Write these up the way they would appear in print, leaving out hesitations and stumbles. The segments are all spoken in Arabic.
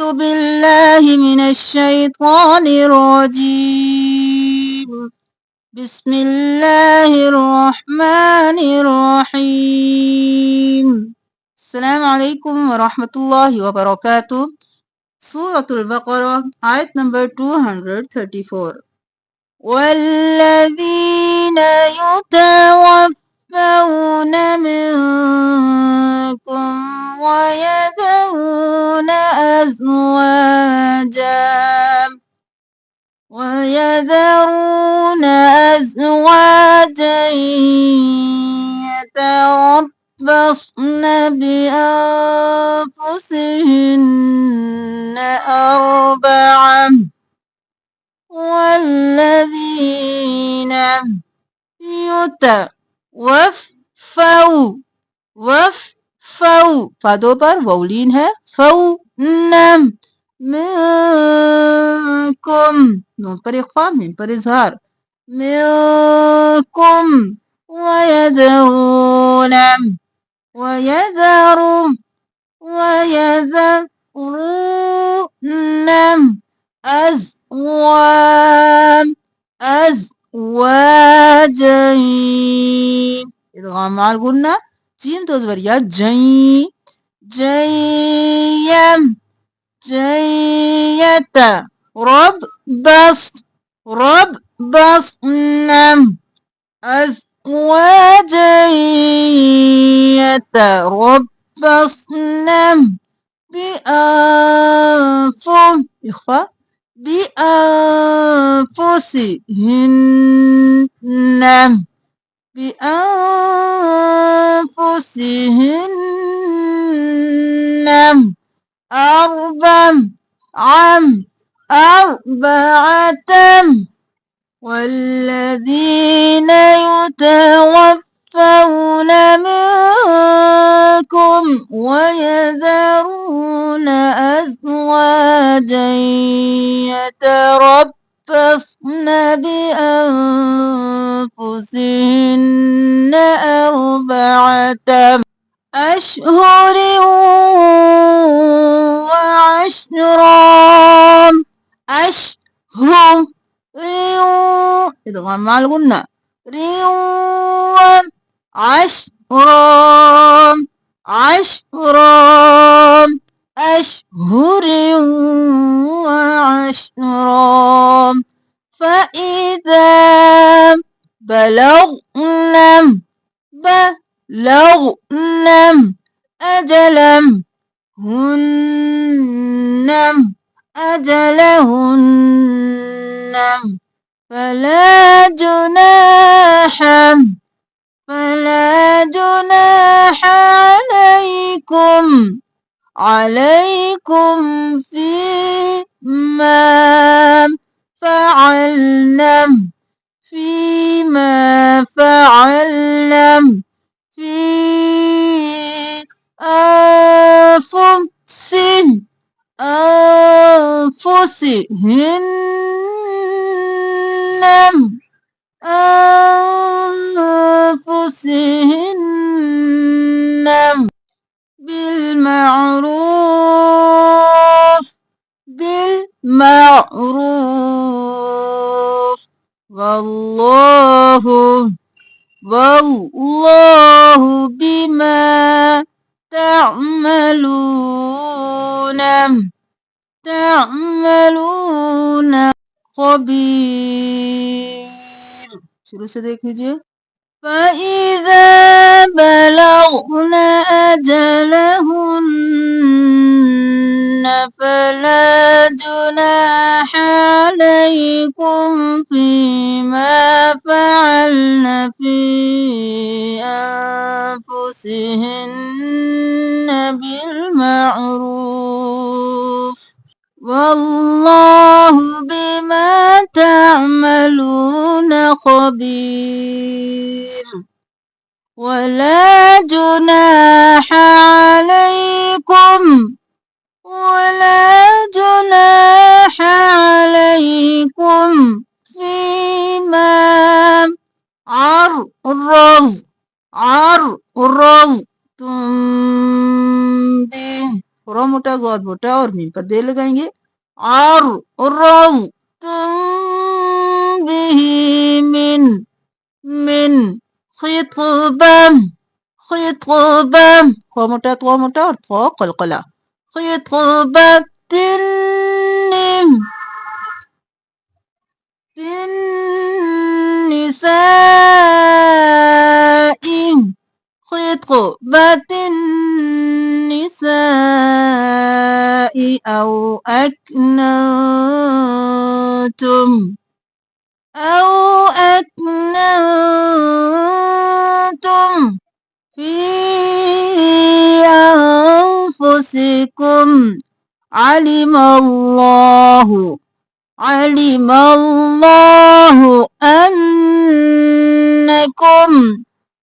أعوذ بالله من الشيطان الرجيم. بسم الله الرحمن الرحيم. السلام عليكم ورحمة الله وبركاته. سورة البقرة آية number 234. والذين يتوفون منكم ويذرون أزواجا يتربصن بأنفسهن أربعة والذين يتوفوا फादों पर वौलीन है फौनम मिनकुम नून पर इख्फा मीम पर इजहार मिनकुम वयदरून أزواجا إدغام مع الغنة جيم تزبريا جيم جيت ربصن أزواجا يتربصن بأنفسهن أربعة والذين يتوفون منكم ويذرون أزواجا يتربصن بأنفسهن أربعة أشهر وعشرا أشهر إدغام مع الغنة عشرا أشهر وعشرا فإذا بلغن أجلهن فلا جناح عليكم فيما فعلن في أنفسهن بالمعروف والله بما تعملون خबीर। शुरू से देख लीजिए। فإذا بلغن أجلهن فلا جناح عليكم فيما فعلن في أنفسهن بالمعروف والله بما تعملون خبير ولا جناح عليكم فيما عرضتم به. Huruf muta ज़ाद मोटा और मीम पर देर लगाएंगे। आर रव तुम बिही मिन खितबम खितबम ख मोटा और थ कलकला खितबतिन النساء خطبة النساء أو أكننتم في أنفسكم علم الله أنكم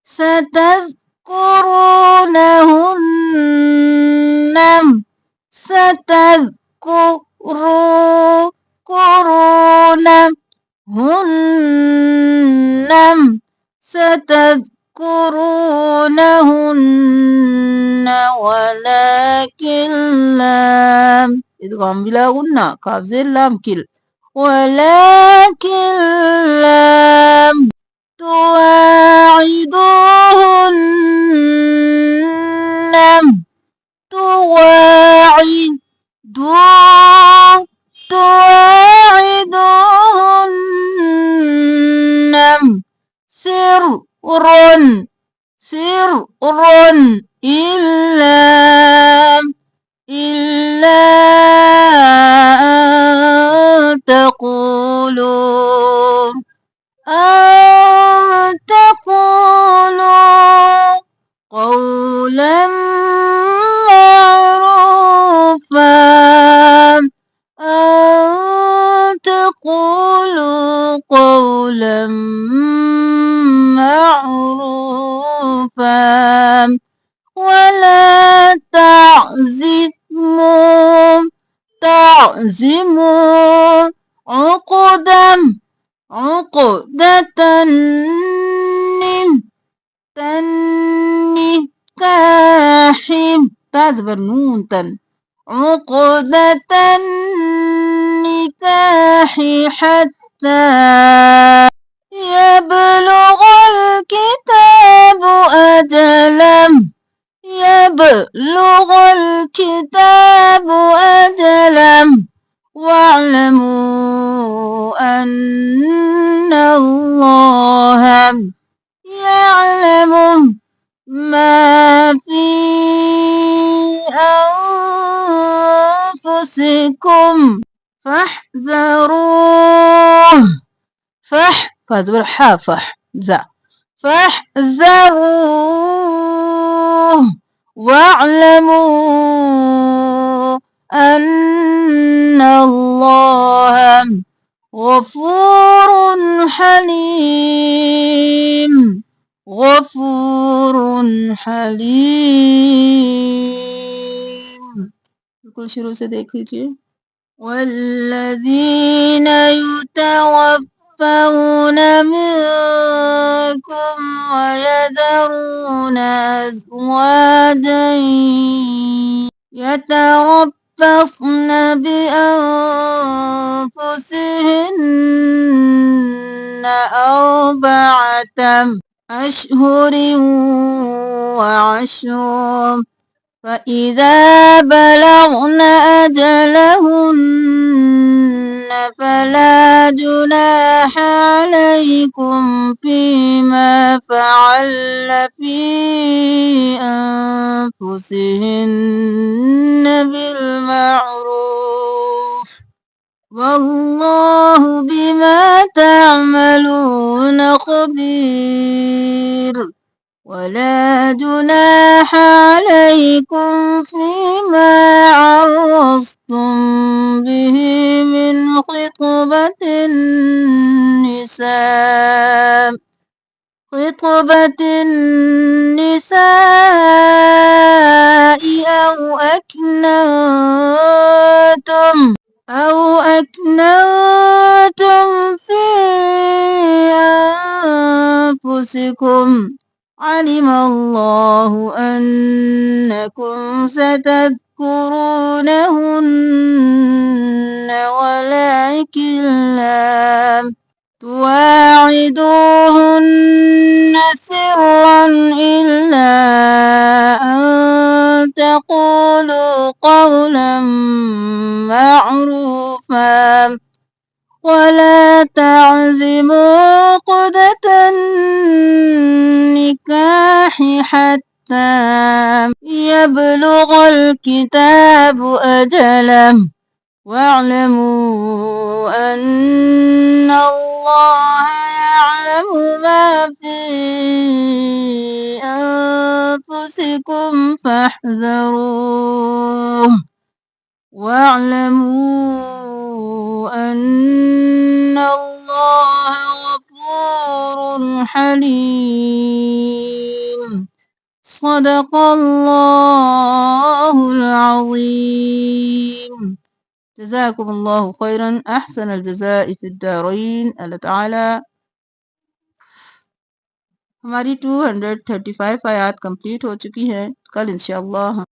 ستذكرونهن ولكن لا إدغام بلا غنة كاف زي اللام كل ولكن لم تواعدوهن تواعدوهن سرا إلا أن تقولوا قولا معروفا أن تقولوا قولا معروفا ولا تعزموا عقدة النكاح تعزبر نون عقدة النكاح حتى يبلغ الكتاب أجله واعلموا أن الله يعلم ما في أنفسكم فاحذروه فاحذروه واعلموا أن الله غفور حليم बिल्कुल शुरू से देख लीजिए। والذين يتوفون منكم ويذرون أزواجا يتربصن بأنفسهن 4 أشهر وعشرا فإذا بلغن أجلهن فلا جناح عليكم فيما فعلن في أنفسهن بالمعروف والله بما تعملون خبير ولا جناح عليكم فيما عرضتم به من خطبة النساء أو أكننتم في أنفسكم علم الله أنكم ستذكرونهن ولكن لا تواعدوهن سرا إلا أن تقولوا قولا معروفا ولا تعزموا عقدة النكاح حتى يبلغ الكتاب أجله واعلموا أن الله يعلم ما في أنفسكم فاحذروه واعلموا أن الله غفور حليم صدق الله العظيم جزاكم الله خيرا أحسن الجزاء في الدارين अल्लाह ताला हमारी 235 आयत कंप्लीट हो चुकी है कल इंशाअल्लाह